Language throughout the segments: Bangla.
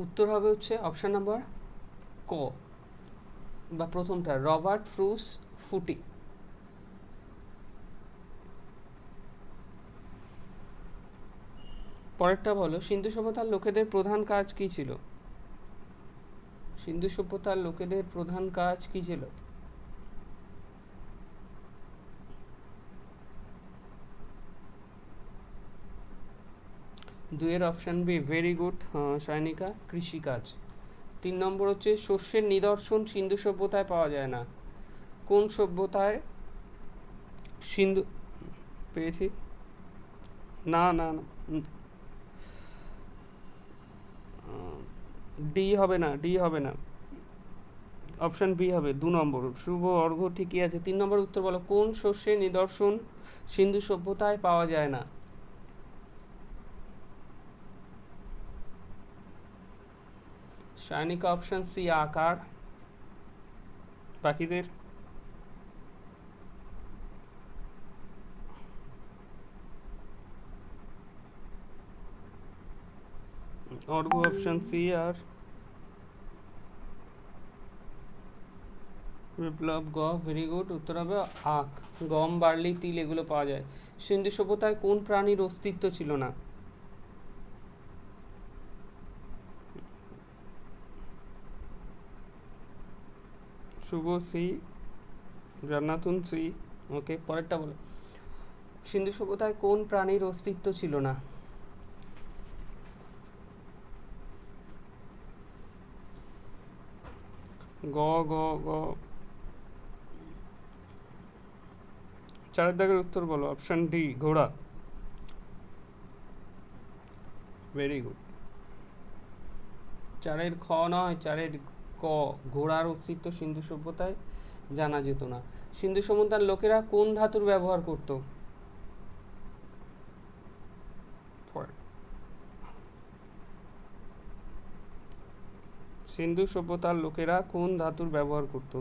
উত্তর হবে হচ্ছে অপশান নাম্বার ক বা প্রথমটা, রবার্ট ব্রুস ফুটি। পরেরটা বলো, সিন্ধু সভ্যতার লোকেদের প্রধান কাজ কি ছিল? সিন্ধু সভ্যতার লোকেদের প্রধান কাজ কি ছিল? দুইয়ের অপশান বি, ভেরি গুড সায়নিকা, কৃষিকাজ। 3 নম্বর হচ্ছে শস্যের নিদর্শন সিন্ধু সভ্যতায় পাওয়া যায় না। কোন সভ্যতায় সিন্ধু পেয়েছি? না না না, ডি হবে না, ডি হবে না, অপশান বি হবে 2 নম্বর, শুভ অর্ঘ্য। ঠিকই আছে। 3 নম্বর উত্তর বলো, কোন শস্যের নিদর্শন সিন্ধু সভ্যতায় পাওয়া যায় না? সায়নিকা অপশান সি, আকার। বাকিদের অর্ঘ্য অপশান সি, আর বিপ্লব গ, ভেরি গুড। উত্তর হবে আখ। গম, বার্লি, তিল এগুলো পাওয়া যায়। সিন্ধু সভ্যতায় কোন প্রাণীর অস্তিত্ব ছিল না? শুভ সি, জান্নাতুন সি। ওকে, পরেরটা বলো, সিন্ধু সভ্যতায় কোন প্রাণীর অস্তিত্ব ছিল না? গ গ গ, 4 দাগের উত্তর বলো, অপশান ডি, ঘোড়া। Very good. 4-এর খ নয়, 4-এর ক, ঘোড়ার অস্তিত্ব সিন্ধু সভ্যতায় জানা যেত না। সিন্ধু সভ্যতার লোকেরা কোন ধাতুর ব্যবহার করত? সিন্ধু সভ্যতার লোকেরা কোন ধাতুর ব্যবহার করত?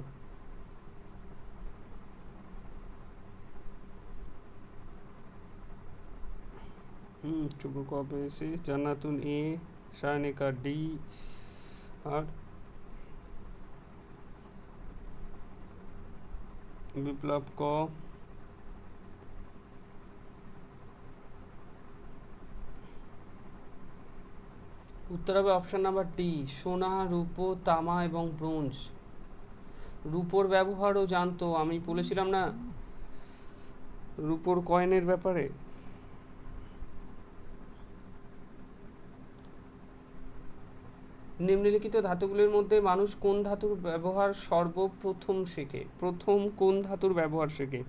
চুবু ক পেয়েছি, জান্নাতুন এ, সায়নিকা ডি, আর বিপ্লব ক। উত্তর হবে অপশান নাম্বার ডি, সোনা, রূপো, তামা এবং ব্রোঞ্জ। রূপোর ব্যবহারও জানতো, আমি বলেছিলাম না রূপোর কয়েনের ব্যাপারে। নিম্নলিখিত ধাতুগুলির মধ্যে মানুষ কোন ধাতুর ব্যবহার সর্বপ্রথম শেখে? প্রথম কোন ধাতুর ব্যবহার শেখে?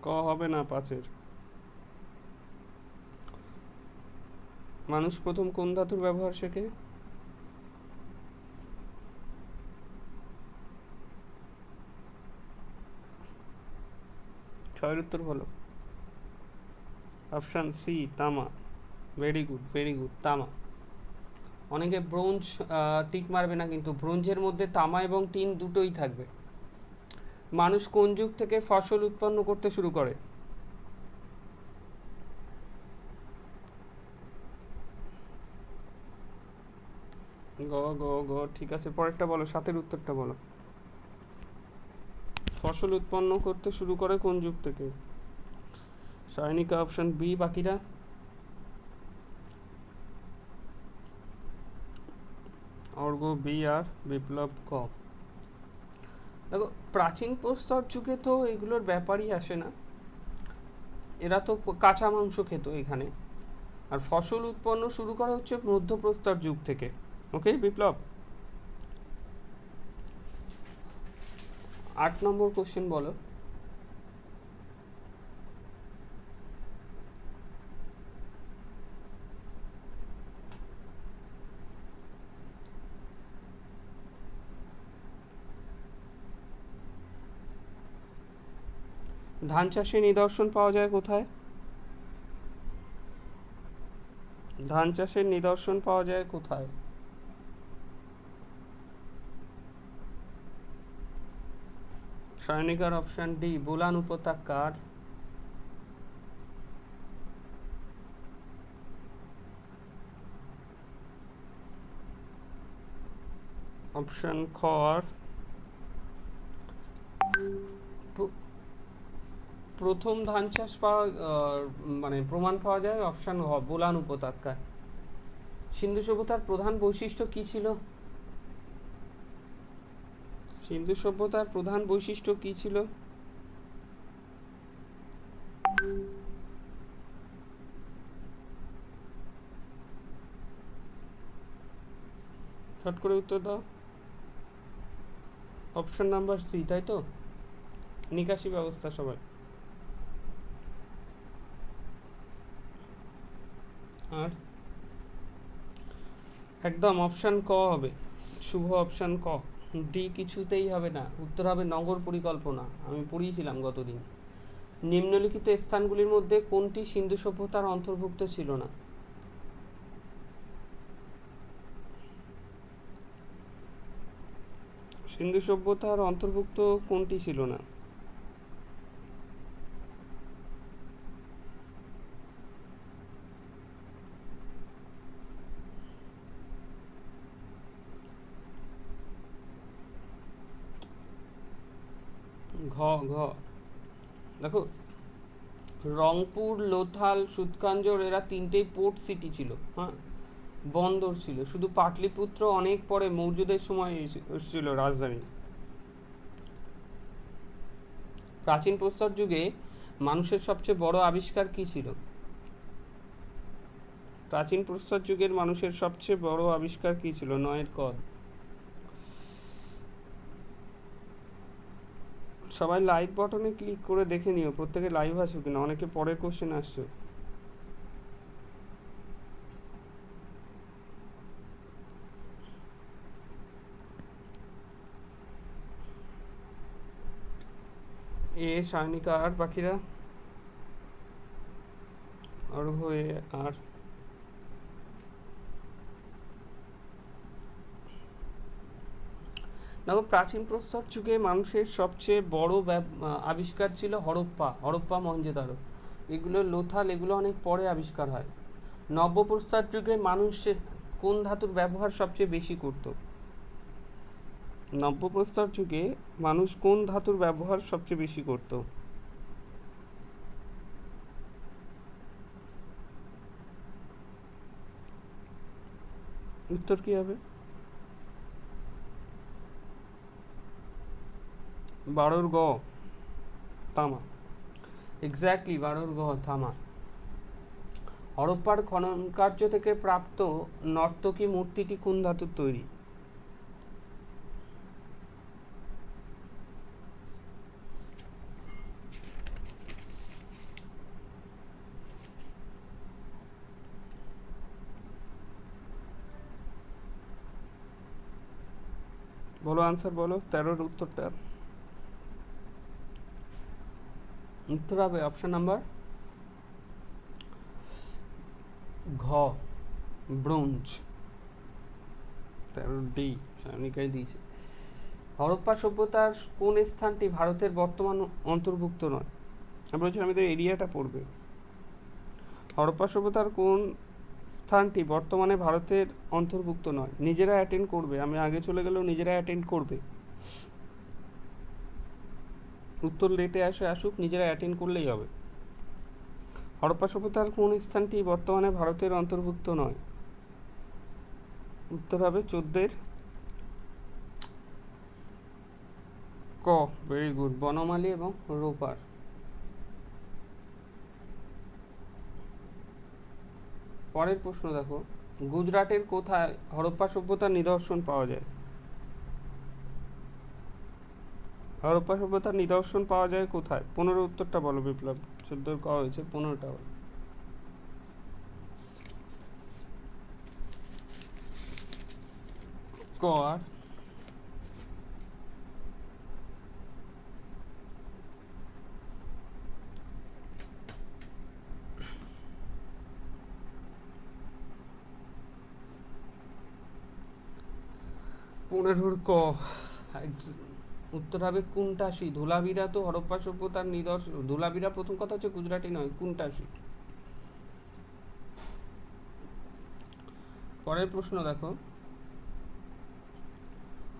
ক হবে না 5-এর। মানুষ প্রথম কোন ধাতুর ব্যবহার শেখে? 6-এর উত্তর বলো। অপশান সি, তামা। ভেরি গুড, ভেরি গুড, তামা। অনেকে ব্রোঞ্জ টিক মারবে না, কিন্তু ব্রোঞ্জের মধ্যে তামা এবং টিন দুটোই থাকবে। মানুষ কোন যুগ থেকে ফসল উৎপন্ন করতে শুরু করে? গ গ গ, ঠিক আছে। পরেরটা বলো, 7-এর উত্তরটা বলো। ফসল উৎপন্ন করতে শুরু করে কোন যুগ থেকে? সায়নিকা অপশন বি, বাকিরা? অর্ঘ্য বি, আর বিপ্লব ক। দেখো, প্রাচীন প্রস্তর যুগে তো এগুলোর ব্যাপারই আসে না, এরা তো কাঁচা মাংস খেত এখানে। আর ফসল উৎপন্ন শুরু করা হচ্ছে মধ্যপ্রস্তর যুগ থেকে। ওকে বিপ্লব। 8 নম্বর কোশ্চেন বলো। ধান চাষের নিদর্শন পাওয়া যায় কোথায়? ধান চাষের নিদর্শন পাওয়া যায় কোথায়? সায়নিকার অপশন ডি, বোলান উপত্যকার। অপশন খ আর প্রথম ধান চাষ পাওয়া মানে প্রমাণ পাওয়া যায় অপশন ঘ বোলান উপত্যকায়। সিন্ধু সভ্যতার প্রধান বৈশিষ্ট্য কি ছিল? সিন্ধু সভ্যতার প্রধান বৈশিষ্ট্য কি ছিল? শর্ট করে উত্তর দাও। অপশন নাম্বার সি, তাই তো? নিকাশি ব্যবস্থা সবাই। আর একদম অপশন ক হবে, শুভ অপশন ক। ডি কিছুতেই হবে না, উত্তর হবে নগর পরিকল্পনা। আমি পড়িয়েছিলাম গতদিন। নিম্নলিখিত স্থানগুলির মধ্যে কোনটি সিন্ধু সভ্যতার অন্তর্ভুক্ত ছিল না? সিন্ধু সভ্যতার অন্তর্ভুক্ত কোনটি ছিল না? ঘ ঘ দেখো, রংপুর, লোথাল, সুৎকাঞ্জর এরা তিনটেই পোর্ট সিটি ছিল, হ্যাঁ, বন্দর ছিল। শুধু পাটলিপুত্র অনেক পরে মৌর্যদের সময় এসেছিল রাজধানী। প্রাচীন প্রস্তর যুগে মানুষের সবচেয়ে বড় আবিষ্কার কি ছিল? প্রাচীন প্রস্তর যুগের মানুষের সবচেয়ে বড় আবিষ্কার কি ছিল? নয়ের ক। সবাই লাইভ বাটনে ক্লিক করে দেখে নিও প্রত্যেকে লাইভ আসবে কিনা, অনেকে পরের কোশ্চেন আসছে। এ সায়নিকা আর বাকিরা অর্ঘ এ আর দেখো, প্রাচীন প্রস্তর যুগে মানুষের সবচেয়ে বড় আবিষ্কার ছিল হরপ্পা, হরপ্পা মহেঞ্জোদারো। এগুলো লোথাল, এগুলো অনেক পরে আবিষ্কার হয়। নব্য প্রস্তর যুগে মানুষের কোন ধাতুর ব্যবহার সবচেয়ে বেশি করত? নব্য প্রস্তর যুগে মানুষ কোন ধাতুর ব্যবহার সবচেয়ে বেশি করত? উত্তর কি হবে? 12 গ তামা। এক্স্যাক্টলি 12 গ তামা। হরপ্পার খনন কার্য থেকে প্রাপ্ত নর্তকী মূর্তিটি কোন ধাতুর তৈরি? বলো আনসার বলো, 13-র উত্তরটা। উত্তর হবে অপশন নাম্বার ঘ ব্রোঞ্জ। 13 ডি সায়নিকায় দিয়েছে। হরপ্পা সভ্যতার কোন স্থানটি ভারতের বর্তমান অন্তর্ভুক্ত নয়? আমি বলছিলাম আমাদের এরিয়াটা পড়বে। হরপ্পা সভ্যতার কোন স্থানটি বর্তমানে ভারতের অন্তর্ভুক্ত নয়? নিজেরা অ্যাটেন্ড করবে, আমি আগে চলে গেলেও নিজেরা অ্যাটেন্ড করবে। উত্তর লেটে আসুক, নিজেরা অ্যাটেন্ড করলেই হবে। হরপ্পা সভ্যতার কোন স্থানটি বর্তমানে ভারতের অন্তর্ভুক্ত নয়? উত্তর হবে 14-এর ক। ভেরি গুড, বনমালী এবং রোপার। পরের প্রশ্ন দেখো, গুজরাটের কোথায় হরপ্পা সভ্যতার নিদর্শন পাওয়া যায়? হরপ্পা সভ্যতার নিদর্শন পাওয়া যায় কোথায়? 15 উত্তরটা বলো বিপ্লব। 14 ক হয়েছে, 15টা বলো। ক আর পনেরোর ক। উত্তর হবে কুন্টাসি। ধোলাভিরা তো হরপ্পা সভ্যতার নিদর্শন। ধোলাভিরা প্রথম কথা হচ্ছে গুজরাটি নয়, কুন্টাসি। পরের প্রশ্ন দেখো,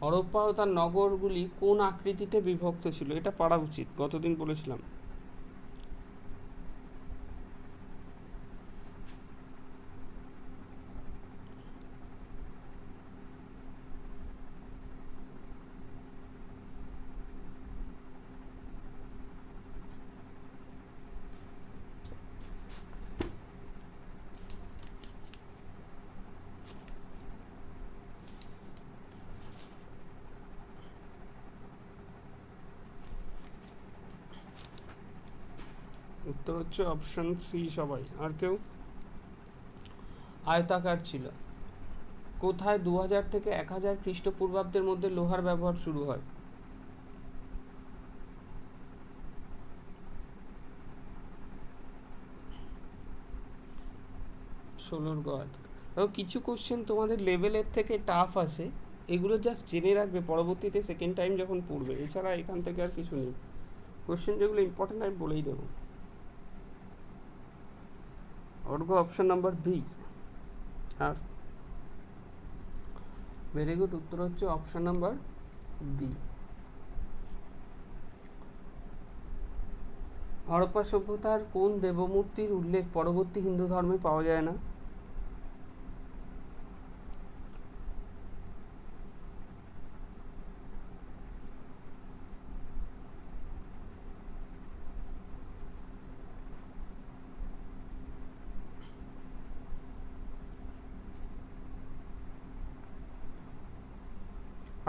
হরপ্পা ও তার নগরগুলি কোন আকৃতিতে বিভক্ত ছিল? এটা পারা উচিত, গতদিন বলেছিলাম। উত্তর হচ্ছে অপশন সি সবাই। আর কেউ? আয়তাকার ছিল। কোথায় 2000 থেকে 1000 খ্রিস্টপূর্বাব্দের মধ্যে লোহার ব্যবহার শুরু হয়? ষোলোর গদ। কিছু কোশ্চেন তোমাদের লেভেলের থেকে টাফ আসে, এগুলো জাস্ট জেনে রাখবে, পরবর্তীতে সেকেন্ড টাইম যখন পড়বে। এছাড়া এখান থেকে আর কিছু নেই। কোশ্চেন যেগুলো ইম্পর্টেন্ট আমি বলেই দেবো। Argha option number B. আর ভেরি গুড, উত্তর হচ্ছে অপশন নাম্বার বি। হরপ্পা সভ্যতার কোন দেবমূর্তির উল্লেখ পরবর্তী হিন্দু ধর্মে পাওয়া যায় না?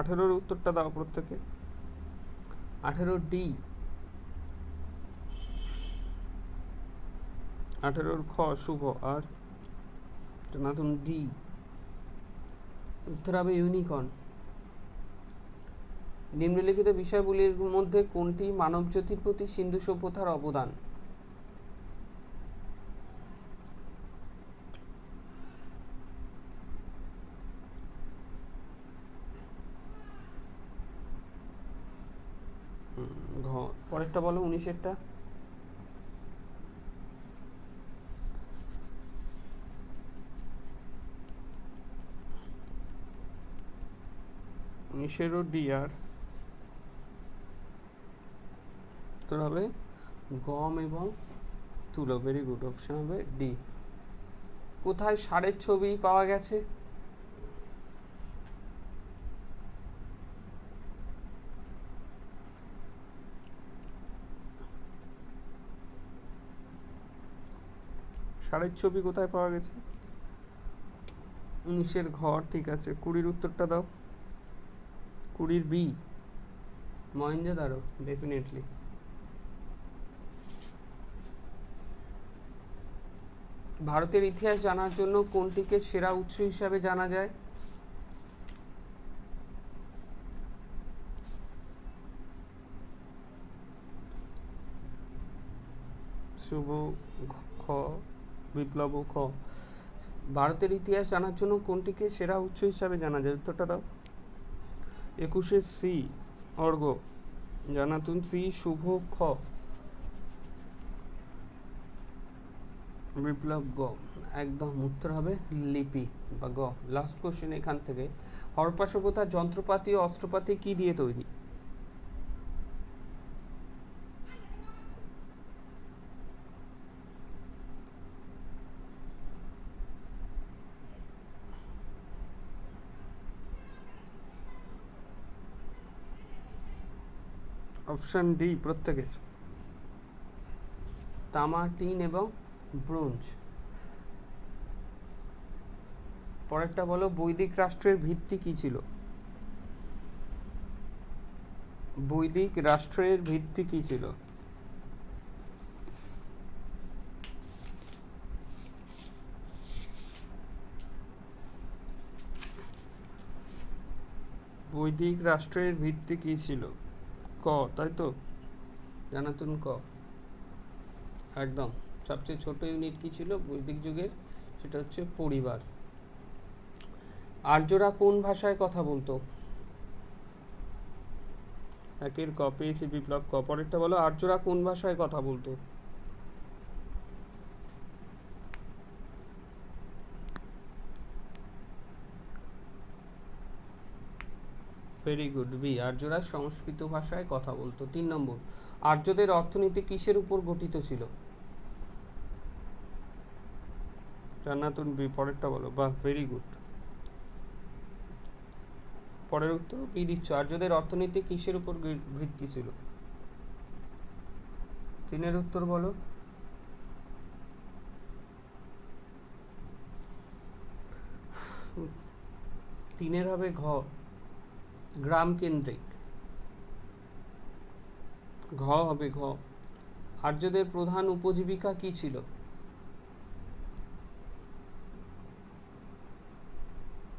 আঠেরোর উত্তরটা দাও প্রত্যেকে। 18 ডি। 18 খ শুভ। আর নতুন ডি। উত্তর হবে ইউনিকর্ন। নিম্নলিখিত বিষয়গুলির মধ্যে কোনটি মানবজাতির প্রতি সিন্ধু সভ্যতার অবদান? ঘ। পরেরটা বলো, 19-এরটা। 19-এরও ডি। আর উত্তর হবে গম এবং তুলো। ভেরি গুড, অপশন হবে ডি। কোথায় ষাঁড়ের ছবি পাওয়া গেছে? ষাঁড়ের ছবি কোথায় পাওয়া গেছে? 19-এর ঘর। ঠিক আছে, 20-র উত্তরটা দাও। 20-র বি। মহেঞ্জোদারো, ডেফিনেটলি। ভারতের ইতিহাস জানার জন্য কোনটিকে সেরা উৎস হিসাবে জানা যায়? শুভ খ, বিপ্লব খ। ভারতের ইতিহাস জানার জন্য কোনটিকে সেরা উৎস হিসাবে জানা যায়? উত্তরটা দাও। 21-এর সি, অর্ঘ। জানাতুন সি, শুভ খ, বিপ্লব গ। একদম উত্তর হবে লিপি বা গ। লাস্ট কোশ্চেন এখান থেকে। হরপ্পা সভ্যতার যন্ত্রপাতি ও অস্ত্রপাতি কি দিয়ে তৈরি? অপশন ডি প্রত্যেকের। তামা, টিন এবং ব্রোঞ্জ। পরেরটা বলো, বৈদিক রাষ্ট্রের ভিত্তি কি ছিল? বৈদিক রাষ্ট্রের ভিত্তি কি ছিল? বৈদিক রাষ্ট্রের ভিত্তি কি ছিল? ক, তাই তো? জানাতুন ক। একদম। সবচেয়ে ছোট ইউনিট কি ছিল বৈদিক যুগের? সেটা হচ্ছে পরিবার। আর্যরা কোন ভাষায় কথা বলতো? একের ক পেয়েছি, বিপ্লব ক। পরেরটা বলো, আর্যরা কোন ভাষায় কথা বলতো? Very good, B. আর্যরা সংস্কৃত ভাষায় কথা বলতো। 3 নম্বর, আর্যদের অর্থনীতি কিসের উপর গঠিত ছিল? জান্নাতুন বি। পরেরটা বলো। বাহ, ভেরি গুড। পরের উত্তর বি দিচ্ছ। আর্যদের অর্থনীতি কিসের উপর ভিত্তি ছিল? 3-এর উত্তর বলো। তিনের হবে ঘ, গ্রাম কেন্দ্রিক। ঘ হবে ঘ। আর্যদের প্রধান উপজীবিকা কি ছিল?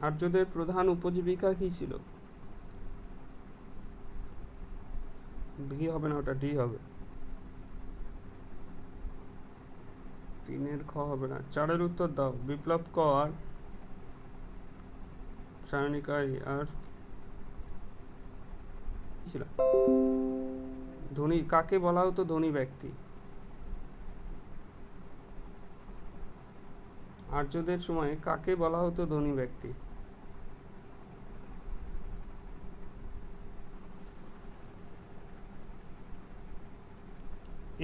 আর্যদের প্রধান উপজীবিকা কি ছিল? বি হবে না, ওটা ডি হবে। 3-এর খ হবে না। 4-এর উত্তর দাও। বিপ্লব ক আর সায়নিকায় আর ছিল। ধনী কাকে বলা হতো? ধনী ব্যক্তি। আর্যদের সময় কাকে বলা হতো ধনী ব্যক্তি?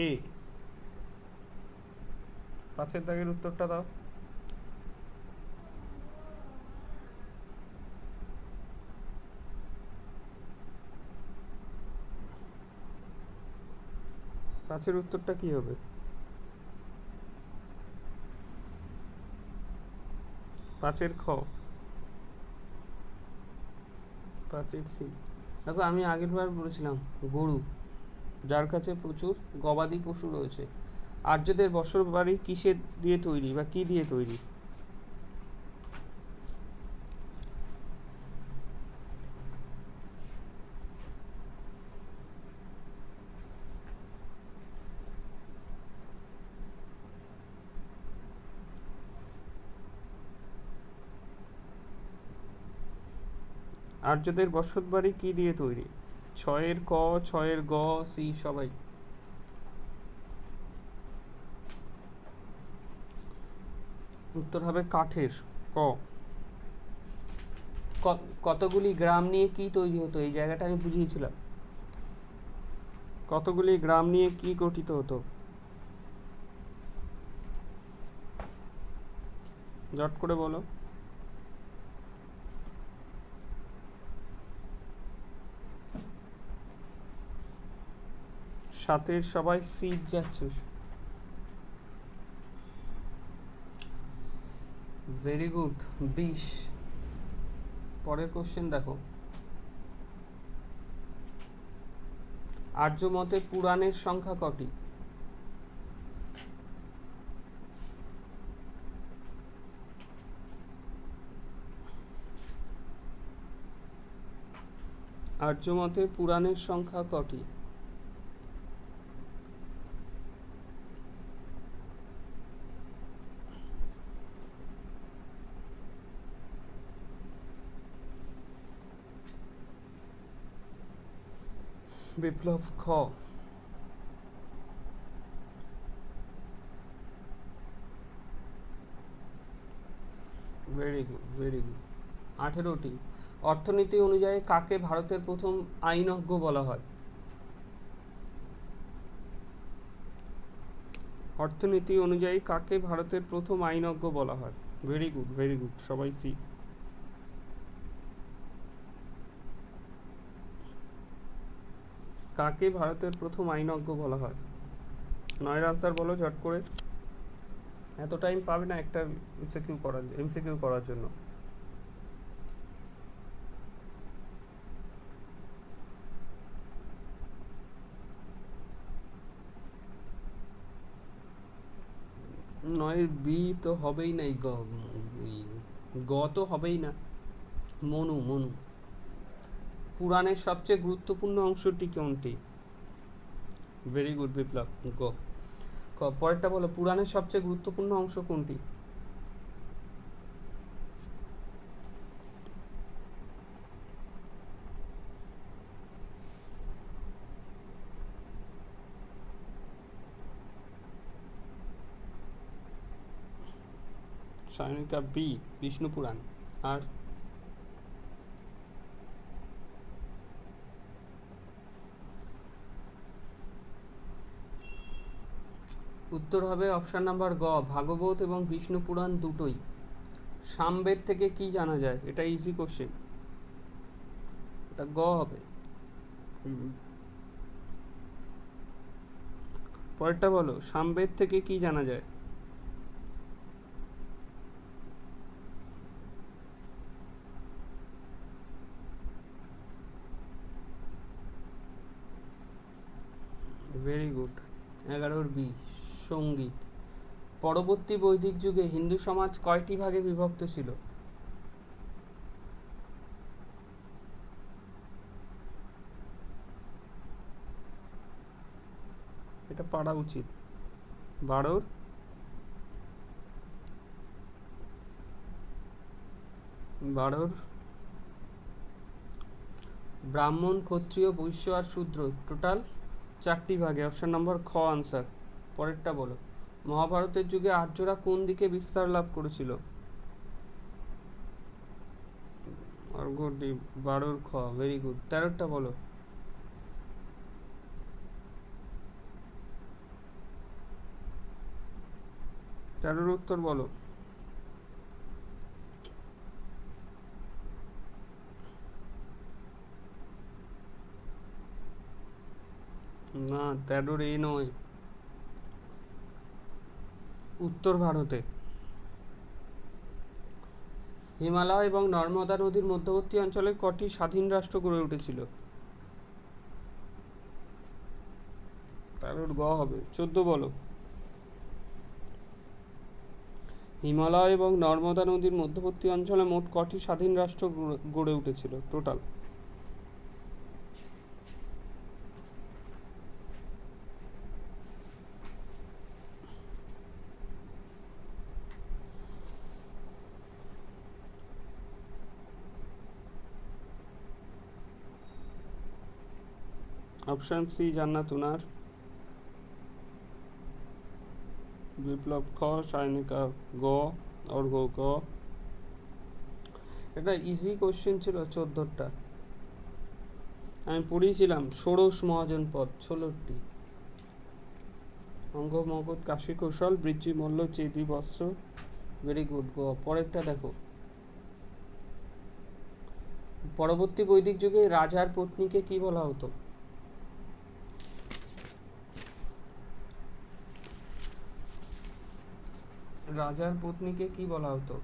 এ। 5-এর দাগের উত্তরটা দাও। পাঁচের উত্তরটা কি হবে? 5-এর খ। 5-এর সি। দেখো, আমি আগের বার বলেছিলাম গরু, যার কাছে প্রচুর গবাদি পশু রয়েছে। আর্যদের বসত বাড়ি কিসের দিয়ে তৈরি বা কি দিয়ে তৈরি? আর্যদের বসত বাড়ি কি দিয়ে তৈরি? 6-এর ক, 6-এর গ, সি সবাই। উত্তর হবে কাঠের, ক। কতগুলি গ্রাম নিয়ে কি তৈরি হতো? এই জায়গাটা আমি বুঝিয়েছিলাম। কতগুলি গ্রাম নিয়ে কি গঠিত হতো? জট করে বলো। 7-এর সবাই সিট যাচ্ছ। Very good, 20। পরের কোশ্চেন দেখো। আর্য মতে পুরাণের সংখ্যা কটি? আর্য মতে পুরাণের সংখ্যা কটি? বিপ্লব খ। Very good, very good. 18টি। অর্থনীতি অনুযায়ী কাকে ভারতের প্রথম আইনজ্ঞ বলা হয়? অর্থনীতি অনুযায়ী কাকে ভারতের প্রথম আইনজ্ঞ বলা হয়? ভেরি গুড, ভেরি গুড, সবাই সি। কাকে ভারতের প্রথম আইনজ্ঞ বলা হয়? 9-এর আনসার বলো ঝট করে। এত টাইম পাবে না একটা এমসিকিউ করার জন্য। নয় বি তো হবেই না, গ তো হবেই না। মনু, মনু। পুরাণের সবচেয়ে গুরুত্বপূর্ণ অংশটি কোনটি? ভেরি গুড বিপ্লব, গো। পরেরটা বলো। পুরাণের সবচেয়ে গুরুত্বপূর্ণ অংশ কোনটি? সায়নিকা বি, বিষ্ণু পুরাণ। আর উত্তর হবে অপশন নাম্বার গ, ভাগবত এবং বিষ্ণু পুরাণ দুটোই। সামবেদ থেকে কি জানা যায়? এটা ইজি কোশ্চেন, এটা গ হবে। পরেরটা বলো, সামবেদ থেকে কি জানা যায়? Very good. 11 বি, সঙ্গীত। পরবর্তী বৈদিক যুগে হিন্দু সমাজ কয়টি ভাগে বিভক্ত ছিল? এটা পারা উচিত। 12, ব্রাহ্মণ, ক্ষত্রিয়, বৈশ্য আর শূদ্র, টোটাল 4টি ভাগে। অপশন নম্বর খ আনসার। পরেরটা বলো, মহাভারতের যুগে আর্যরা কোন দিকে বিস্তার লাভ করেছিল? অর্ঘ ডি, 12 খ, ভেরি গুড। 13টা বলো। 13 উত্তর বলো। না, 13 এ নয়, উত্তর ভারতে। হিমালয় এবং নর্মদা নদীর মধ্যবর্তী অঞ্চলে কটি স্বাধীন রাষ্ট্র গড়ে উঠেছিল? 13 গ হবে। 14 বলো। হিমালয় এবং নর্মদা নদীর মধ্যবর্তী অঞ্চলে মোট কটি স্বাধীন রাষ্ট্র গড়ে উঠেছিল টোটাল? অপশন সি জান্নাত উনার, বিপ্লব খ, সায়নিকা গ, অর্ঘ্য গ। এটা ইজি কোশ্চেন ছিল 14টা। আমি পড়িয়েছিলাম ষোড়শ মহাজন পদ 16টি। অঙ্গ মগধ, কাশী কৌশল, বৃজ্জি মল্ল, চেদি বস্ত্র, ভেরি গুড গ। পরেরটা দেখো, পরবর্তী বৈদিক যুগে রাজার পত্নীকে কি বলা হতো? রাজার পত্নীকে কি বলা হতো?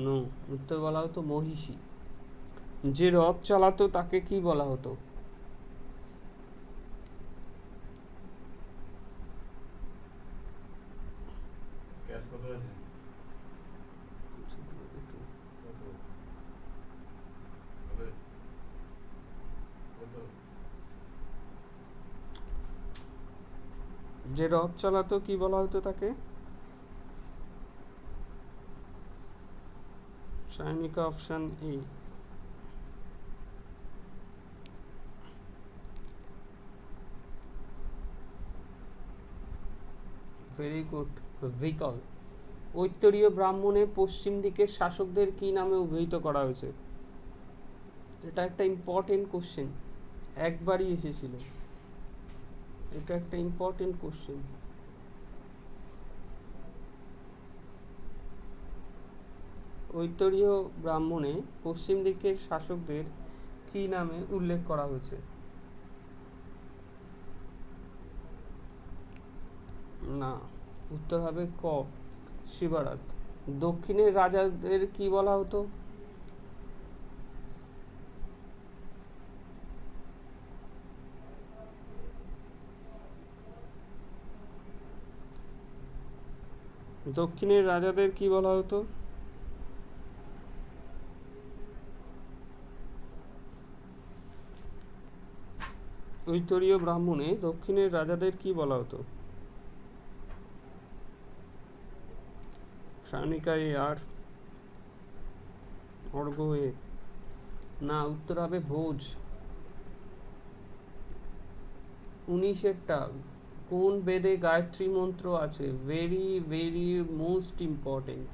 নো, উত্তর বলা হতো মহিষী। যে রথ চালাতো তাকে কি বলা হতো? যে রথ চালাতো কি বলা হতো তাকে? Sayanika option A. Very good, ভিকল। ঐত্তরীয় ব্রাহ্মণে পশ্চিম দিকের শাসকদের কি নামে অভিহিত করা হয়েছে? এটা একটা ইম্পর্টেন্ট কোশ্চেন, একবারই এসেছিল। এটা একটা ইম্পর্টেন্ট কোশ্চেন। ঐত্তরীয় ব্রাহ্মণে পশ্চিম দিকের শাসকদের কি নামে উল্লেখ করা হয়েছে? না, উত্তর হবে ক, শিবরাত। দক্ষিণের রাজাদের কি বলা হতো? দক্ষিণের রাজাদের কি বলা হতো? ঐতরীয় ব্রাহ্মণে দক্ষিণের রাজাদের কি বলা হতো? সায়নিকা এ আর অর্ঘ্য এ। না, উত্তর হবে ভোজ। 19-এরটা কোন বেদে গায়ত্রী মন্ত্র আছে? Very very most important.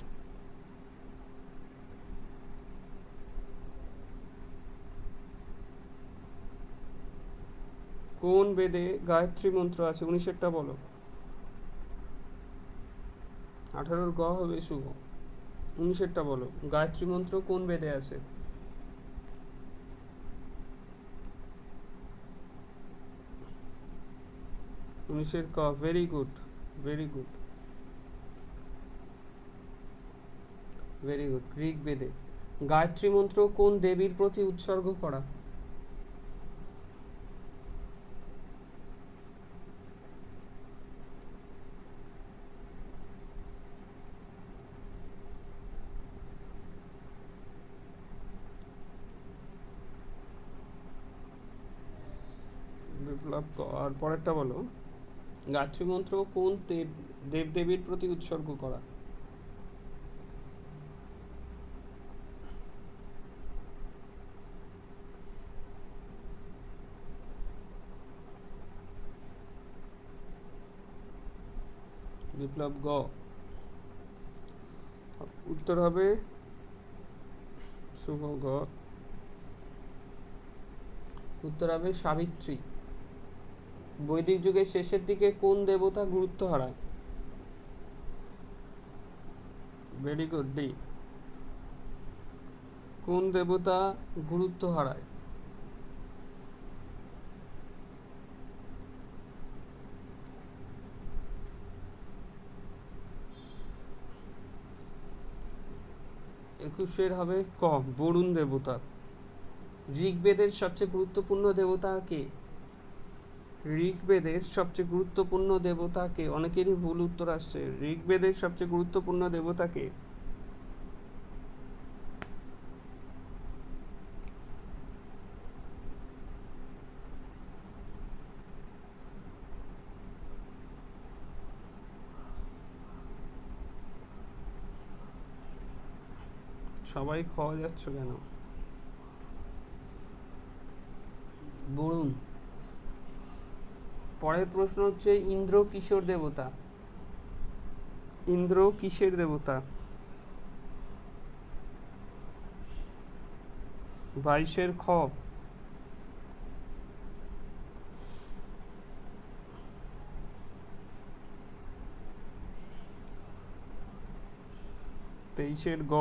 কোন বেদে গায়ত্রী মন্ত্র আছে? 19-এরটা বলো। 18-র গ হবে শুভ। 19-এরটা বলো, গায়ত্রী মন্ত্র কোন বেদে আছে? 19-এর ক। Very good, very good, very good. ঋগ বেদে। গায়ত্রী মন্ত্র কোন দেবীর প্রতি উৎসর্গ করা? বিপ্লব ক। আর পরেরটা বলো, গায়ত্রী মন্ত্র কোন দেবদেবীর প্রতি উৎসর্গ করা? বিপ্লব গ। উত্তর হবে শুভ গ। উত্তর হবে সাবিত্রী। বৈদিক যুগের শেষের দিকে কোন দেবতা গুরুত্ব হারায়? Very good, D. কোন দেবতা গুরুত্ব হারায়? একুশের হবে ক, বরুণ দেবতা। ঋগ্বেদের সবচেয়ে গুরুত্বপূর্ণ দেবতা কে? ঋগ্বেদের সবচেয়ে গুরুত্বপূর্ণ দেবতা কে? অনেকেরই ভুল উত্তর আসছে। ঋগ্বেদের সবচেয়ে গুরুত্বপূর্ণ দেবতা কে? সবাই খাওয়া যাচ্ছ কেন? বরুণ। পরের প্রশ্ন হচ্ছে, ইন্দ্র কিশোর দেবতা? ইন্দ্র কিসের দেবতা? 22-এর খ। 23-এর গ।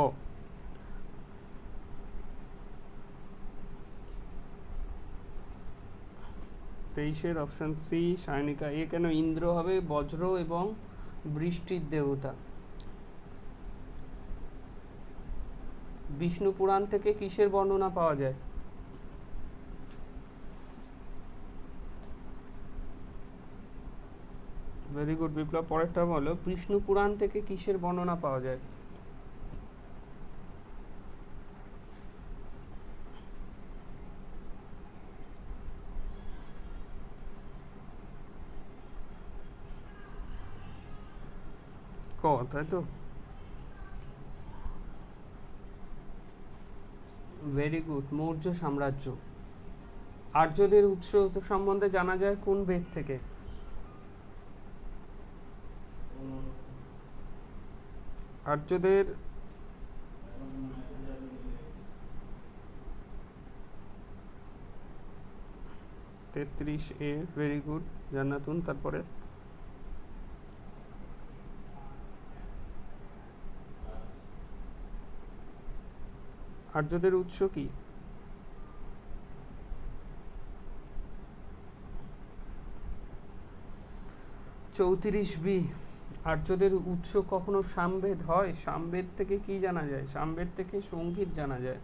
23-এর অপশন সি সায়নিকা। এ কেন ইন্দ্র হবে? বজ্র এবং বৃষ্টির দেবতা। বিষ্ণু পুরাণ থেকে কিসের বর্ণনা পাওয়া যায়? ভেরি গুড বিপ্লব। পরেরটা বলো, বিষ্ণু পুরাণ থেকে কিসের বর্ণনা পাওয়া যায়? ক, তাই তো? ভেরি গুড, মৌর্য সাম্রাজ্য। আর্যদের উৎস সম্বন্ধে জানা যায় কোন বেদ থেকে? আর্যদের 33-এ। ভেরি গুড জান্নাতুন। তারপরে আর্যদের উৎস কি? 34-বি। আর্যদের উৎস কখনো সামবেদ হয়? সামবেদ থেকে কি জানা যায়? সামবেদ থেকে সঙ্গীত জানা যায়।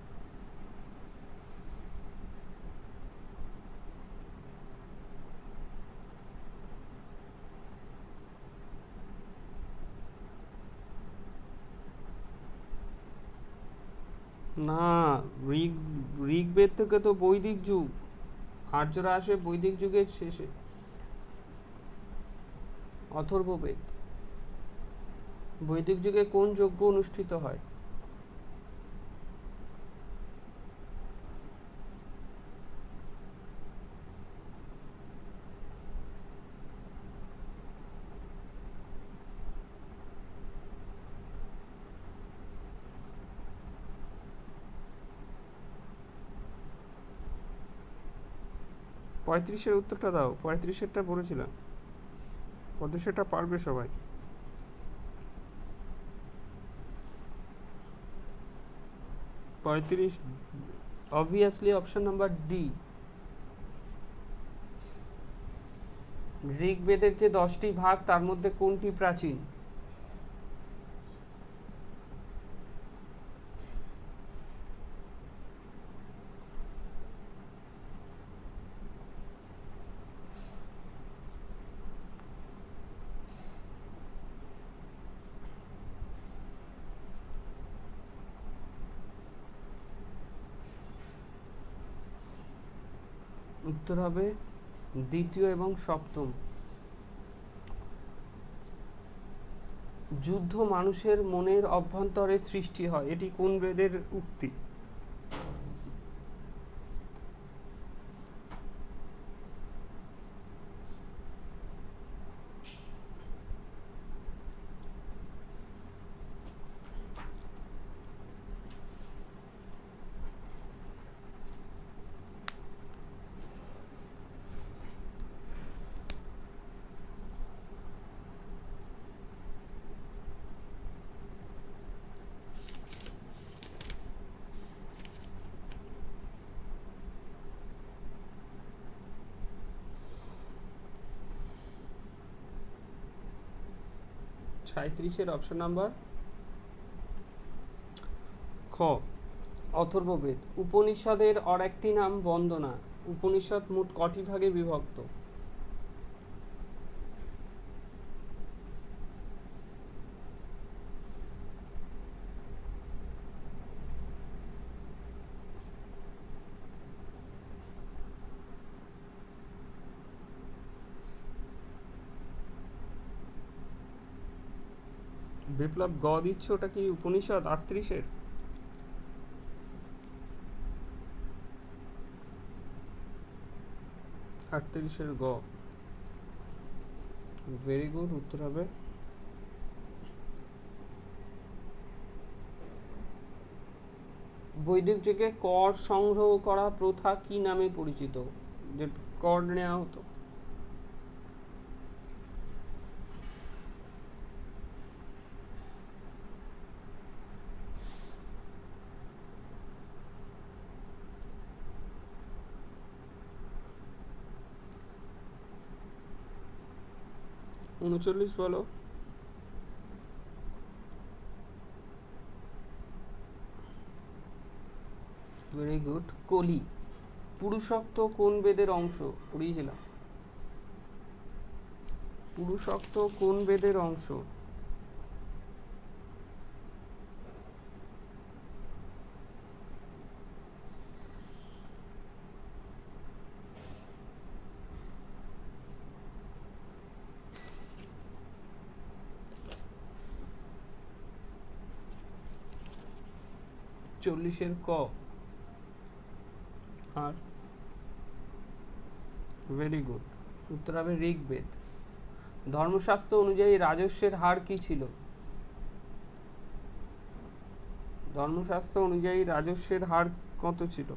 না, ঋগ্বেদ থেকে তো বৈদিক যুগ। আর্যরা আসে বৈদিক যুগের শেষে। অথর্ববেদ। বৈদিক যুগে কোন যজ্ঞ অনুষ্ঠিত হয়? 35-এর উত্তরটা দাও, 35-এরটা বলেছিলাম, 35-এরটা পারবে সবাই। 35 অবভিয়াসলি অপশন নাম্বার ডি। ঋগ্বেদের যে 10টি ভাগ তার মধ্যে কোনটি প্রাচীন? উত্তর হবে দ্বিতীয় এবং সপ্তম। যুদ্ধ মানুষের মনের অভ্যন্তরে সৃষ্টি হয়, এটি কোন বেদের উক্তি? সাঁইত্রিশের অপশন নাম্বার খ অথর্ববেদ। উপনিষদের আর একটি নাম বন্দনা। উপনিষদ মোট কটি ভাগে বিভক্ত? বিপ্লব গ দিচ্ছে, ওটা কি উপনিষদ 38-এর? গ। ভেরি গুড, উত্তর হবে বৈদিক যুগে কর সংগ্রহ করা প্রথা কি নামে পরিচিত? যে কর নেওয়া হতো। উনচল্লিশ বলো। Very good. কলি। পুরুষোক্ত কোন বেদের অংশ? পড়িয়েছিলাম। পুরুষোক্ত কোন বেদের অংশ? চল্লিশের ক। আর ভেরি গুড, উত্তর হবে ঋগ্বেদ। ধর্মশাস্ত্র অনুযায়ী রাজস্বের হার কি ছিল? ধর্মশাস্ত্র অনুযায়ী রাজস্বের হার কত ছিল?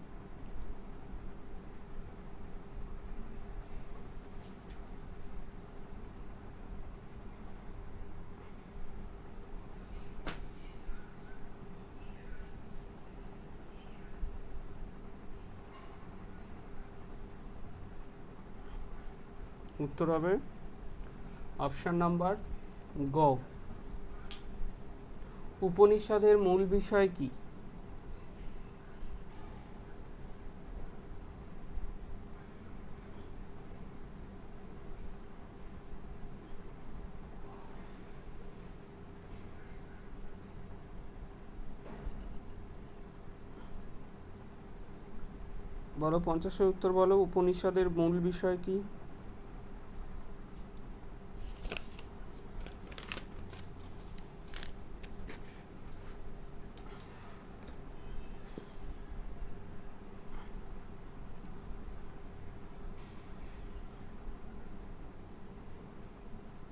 উত্তর হবে অপশন নাম্বার গ। উপনিষদের মূল বিষয় কি? বলো, 50-এর উত্তর বলো। উপনিষদের মূল বিষয় কি?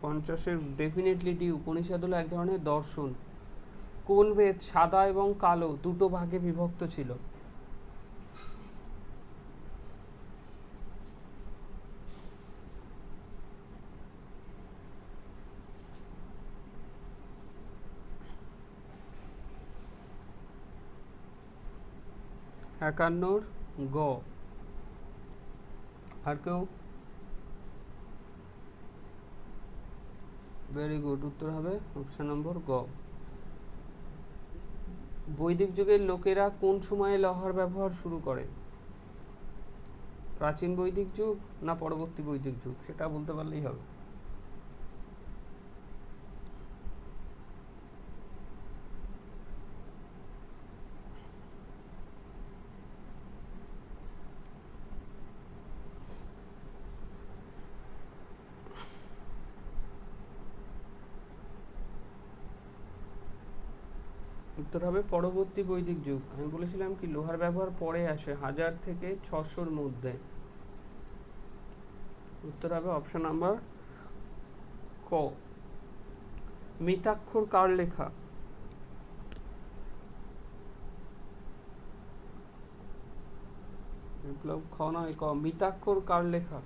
পঞ্চাশের ডেফিনেটলি ডি। উপনিষদ হলো এক ধরনের দর্শন। কোন বেদ সাদা এবং কালো দুটো ভাগে বিভক্ত ছিল? 51 গ। আর কেউ? ভেরি গুড, উত্তর হবে অপশন নম্বর গ। বৈদিক যুগের লোকেরা কোন সময়ে লোহার ব্যবহার শুরু করে? প্রাচীন বৈদিক যুগ না পরবর্তী বৈদিক যুগ, সেটা বলতে পারলেই হবে। উত্তর হবে পরবর্তী বৈদিক যুগ। আমি বলেছিলাম কি লোহার ব্যবহার পরে আসে, 1000 থেকে 600-র মধ্যে। উত্তর হবে অপশন নাম্বার ক। মিতাক্ষর কার লেখা? বিপ্লব খ নয় ক। মিতাক্ষর কার লেখা?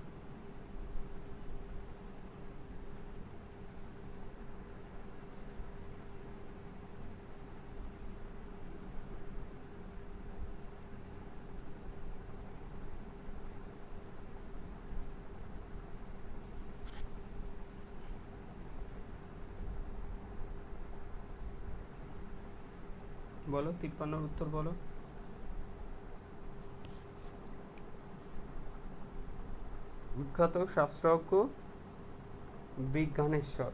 বলো 53-র উত্তর বলো। বিখ্যাত শাস্ত্রজ্ঞ বিজ্ঞানেশ্বর।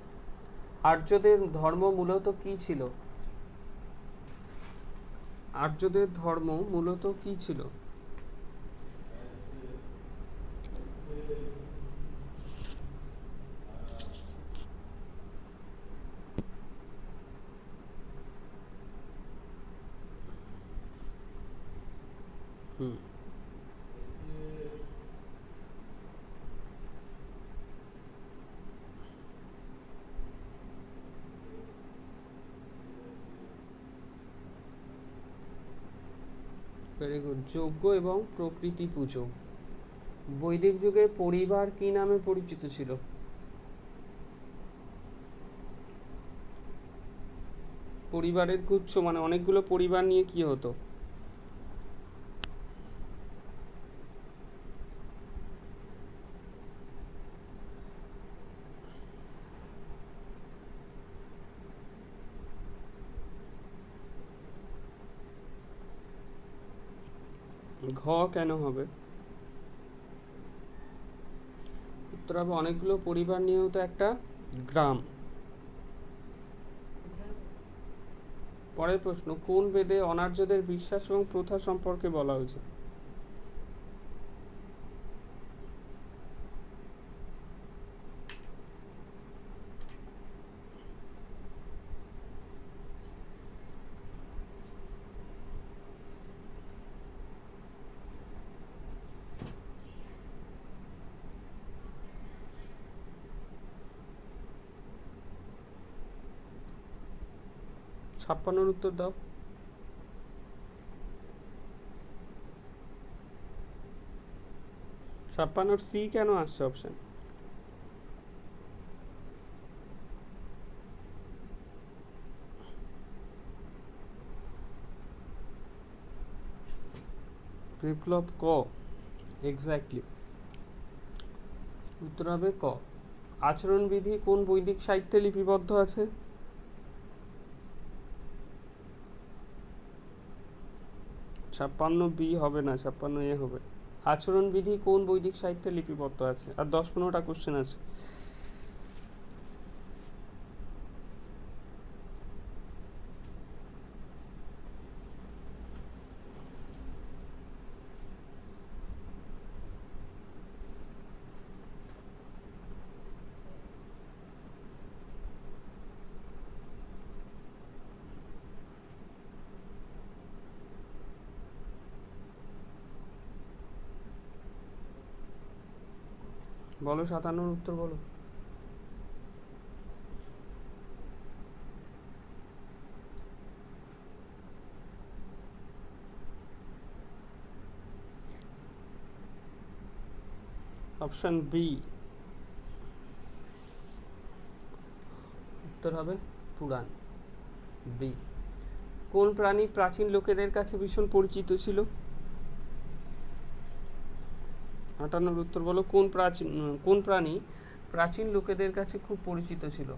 আর্যদের ধর্ম মূলত কি ছিল? আর্যদের ধর্ম মূলত কি ছিল? হুম, ভেরি গুড, যজ্ঞ এবং প্রকৃতি পুজো। বৈদিক যুগে পরিবার কি নামে পরিচিত ছিল? পরিবারের গুচ্ছ মানে অনেকগুলো পরিবার নিয়ে কি হতো? ঘ কেন হবে? উত্তর হবে অনেকগুলো পরিবার নিয়ে হতো একটা গ্রাম। পরের প্রশ্ন, কোন বেদে অনার্যদের বিশ্বাস এবং প্রথা সম্পর্কে বলা হয়েছে? ছাপ্পান্নর উত্তর দাও। ছাপ্পান্নর সি কেন আসছে অপশন? বিপ্লব ক, এক্স্যাক্টলি। উত্তর হবে ক। আচরণবিধি কোন বৈদিক সাহিত্যে লিপিবদ্ধ আছে? 56 বি হবে না, 56 এ হবে। আচরণবিধি কোন বৈদিক সাহিত্যে লিপিবদ্ধ আছে? আর 10-15টা কোশ্চেন আছে। বলো 57-র উত্তর বলো। অপশন বি, উত্তর হবে পুরাণ, বি। কোন প্রাণী প্রাচীন লোকেদের কাছে ভীষণ পরিচিত ছিল? 58 উত্তর বলো, কোন প্রাণী প্রাচীন লোকেদের কাছে খুব পরিচিত ছিল?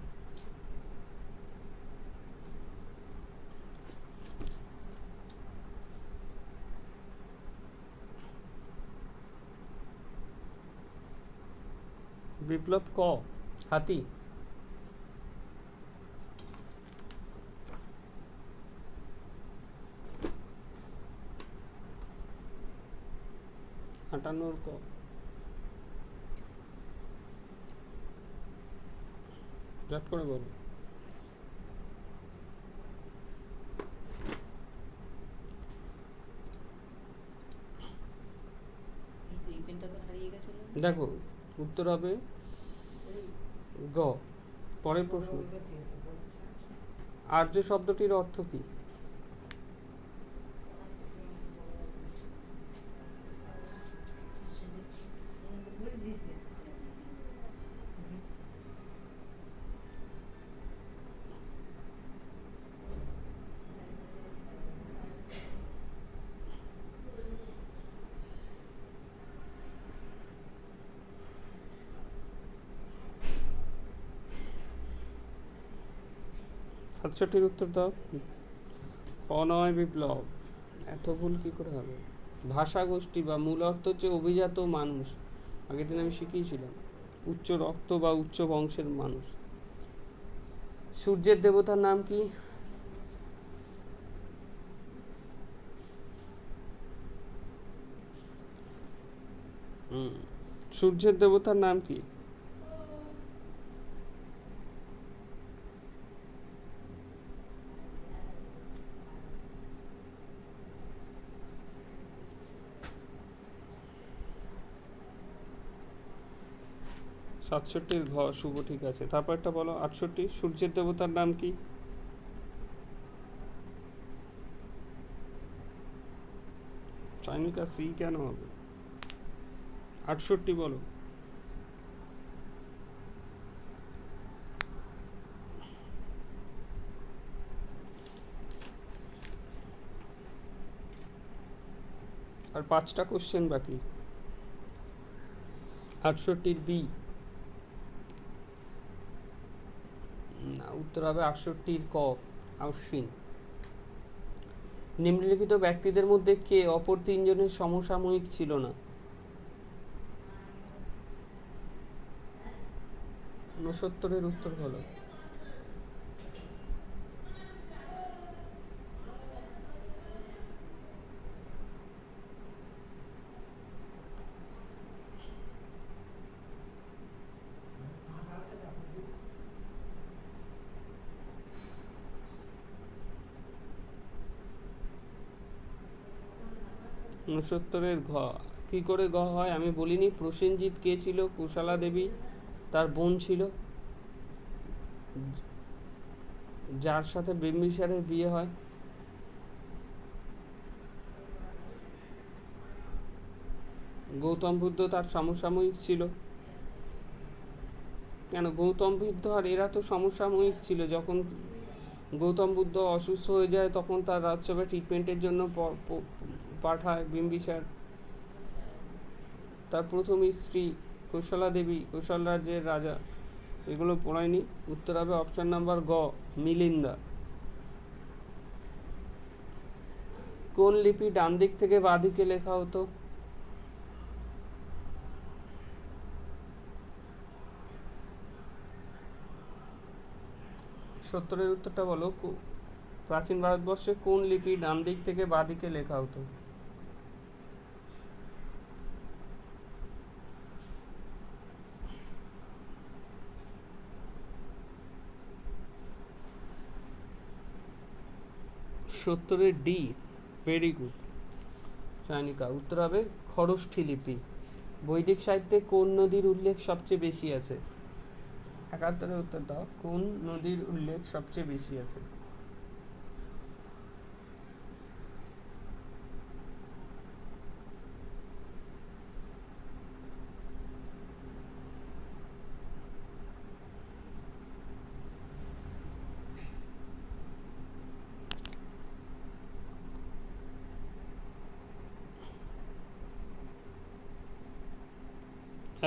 বিপ্লব ক, হাতি। 58 ক। ঝট করে বলো। দেখো উত্তর হবে গ। পরের প্রশ্ন, আর্য শব্দটির অর্থ কি? সাতষট্টির উত্তর দাও। অনয় বিপ্লব। এত ভুল কি করে হবে? ভাষা গোষ্ঠী বা মূল অর্থ হচ্ছে অভিজাত মানুষ, আগের দিন আমি শিখিয়েছিলাম। উচ্চ রক্ত বা উচ্চ বংশের মানুষ। সূর্যের দেবতার নাম কি? সূর্যের দেবতার নাম কি? সাতষট্টির ঘ শুভ, ঠিক আছে। তারপর একটা বলো, 68 সূর্যের দেবতার নাম কি? চাইনিকা সি কেন হবে? 68 বলো। আর 5টা কোশ্চেন বাকি। 68 বি। না, উত্তর হবে 68 ক, আশ্বিন। নিম্নলিখিত ব্যক্তিদের মধ্যে কে অপর তিনজনের সমসাময়িক ছিল না? 69 উত্তর হলো। উনসত্তরের ঘ কি করে ঘ হয় আমি বলিনি? প্রসেনজিৎ কে ছিল? কুশলা দেবী তার বোন ছিল, যার সাথে বিম্বিসারের বিয়ে হয়। গৌতম বুদ্ধ তার সমসাময়িক ছিল। কেন গৌতম বুদ্ধ আর এরা তো সমসাময়িক ছিল। যখন গৌতম বুদ্ধ অসুস্থ হয়ে যায় তখন তার রাজসভা ট্রিটমেন্টের জন্য পাঠায় বিম্বিসার। তার প্রথম স্ত্রী কুশলা দেবী, কুশল রাজ্যের রাজা। এগুলো পড়ায়নি। উত্তর হবে অপশন নাম্বার গ, মিলিন্দা। কোন লিপি ডান দিক থেকে বাঁ দিকে লেখা হতো? সত্তরের উত্তরটা বলো। প্রাচীন ভারতবর্ষে কোন লিপি ডান দিক থেকে বাঁ দিকে লেখা হতো? সত্তরের ডি, ভেরি গুড চায়নিকা। উত্তর হবে খরষ্ঠী লিপি। বৈদিক সাহিত্যে কোন নদীর উল্লেখ সবচেয়ে বেশি আছে? 71-এর উত্তর দাও। কোন নদীর উল্লেখ সবচেয়ে বেশি আছে?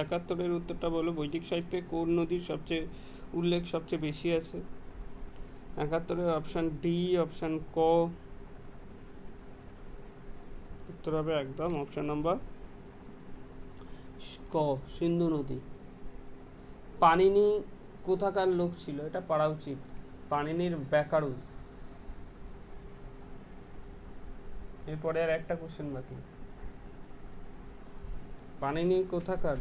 একাত্তরের উত্তরটা বলো। বৈদিক সাহিত্যে কোন নদীর সবচেয়ে উল্লেখ সবচেয়ে বেশি আছে? একাত্তরের অপশান ডি, অপশান ক। উত্তর হবে একদম অপশান নাম্বার ক, সিন্ধু নদী। পানিনি কোথাকার লোক ছিল? এটা পড়া উচিত। পানিনির ব্যাকরণ। এরপরে আর একটা কোশ্চেন বাকি। পানিনি কোথাকার,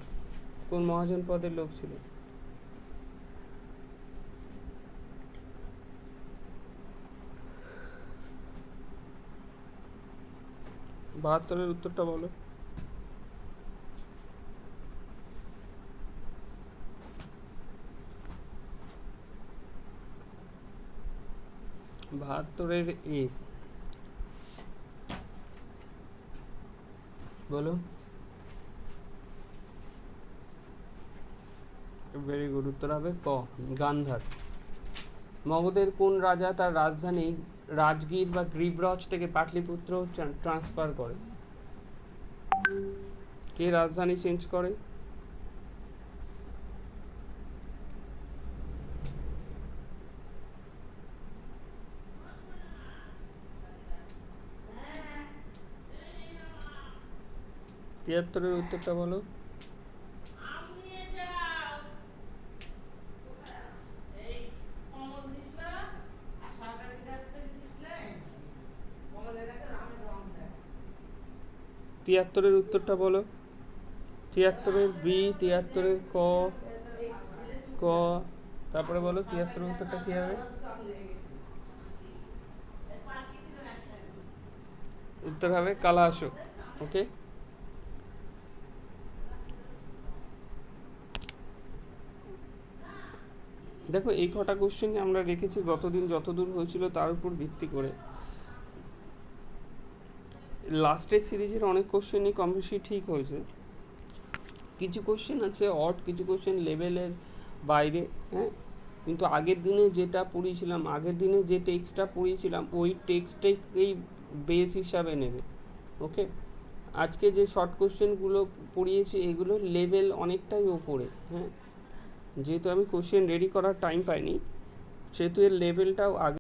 কোন মহাজন পদের লোক ছিল? বাহাত্তরের উত্তরটা বলো। বাহাত্তরের এ বলো। ভেরি গুড, উত্তর হবে ক, গান্ধার। মগধের কোন রাজা তার রাজধানী রাজগীর বা গ্রিব্রজ থেকে পাটলিপুত্র ট্রান্সফার করে? কে রাজধানী চেঞ্জ করে? তিয়াত্তরের উত্তরটা বলো। তিয়াত্তরের উত্তরটা বলো। তিয়াত্তরের বি, তিয়াত্তরের ক, ক, তারপরে বলো তিয়াত্তরের উত্তরটা কি হবে? উত্তর হবে কালা অশোক। ওকে, দেখো এই কটা কোশ্চেন আমরা রেখেছি গতদিন যতদূর হয়েছিল তার উপর ভিত্তি করে। লাস্টের সিরিজের অনেক কোশ্চেনই কম বেশি ঠিক হয়েছে। কিছু কোশ্চেন আছে অড, কিছু কোশ্চেন লেভেলের বাইরে, হ্যাঁ। কিন্তু আগের দিনে যেটা পড়িয়েছিলাম, আগের দিনে যে টেক্সটটা পড়িয়েছিলাম ওই টেক্সটটাকেই বেস হিসাবে নেবে। ওকে, আজকে যে শর্ট কোশ্চেনগুলো পড়িয়েছি এগুলো লেভেল অনেকটাই ওপরে, হ্যাঁ। যেহেতু আমি কোশ্চেন রেডি করার টাইম পাইনি সেহেতু এর লেভেলটাও আগে